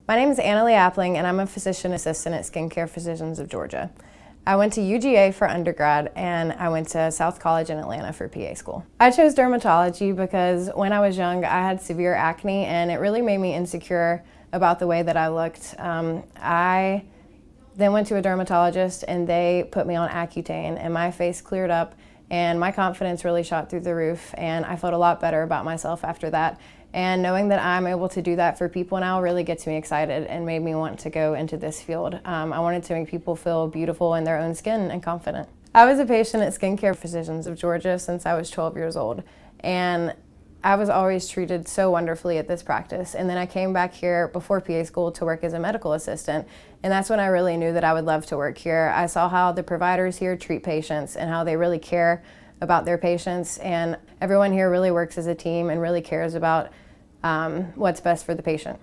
My name is Annalee Matthews, and I'm a physician assistant at Skincare Physicians of Georgia. I went to UGA for undergrad, and I went to South College in Atlanta for PA school. I chose dermatology because when I was young, I had severe acne, and it really made me insecure about the way that I looked. I then went to a dermatologist, and they put me on Accutane, and my face cleared up, and my confidence really shot through the roof, and I felt a lot better about myself after that. And knowing that I'm able to do that for people now really gets me excited and made me want to go into this field. I wanted to make people feel beautiful in their own skin and confident. I was a patient at Skincare Physicians of Georgia since I was 12 years old, and I was always treated so wonderfully at this practice. And then I came back here before PA school to work as a medical assistant, and that's when I really knew that I would love to work here. I saw how the providers here treat patients and how they really care about their patients, and everyone here really works as a team and really cares about what's best for the patient.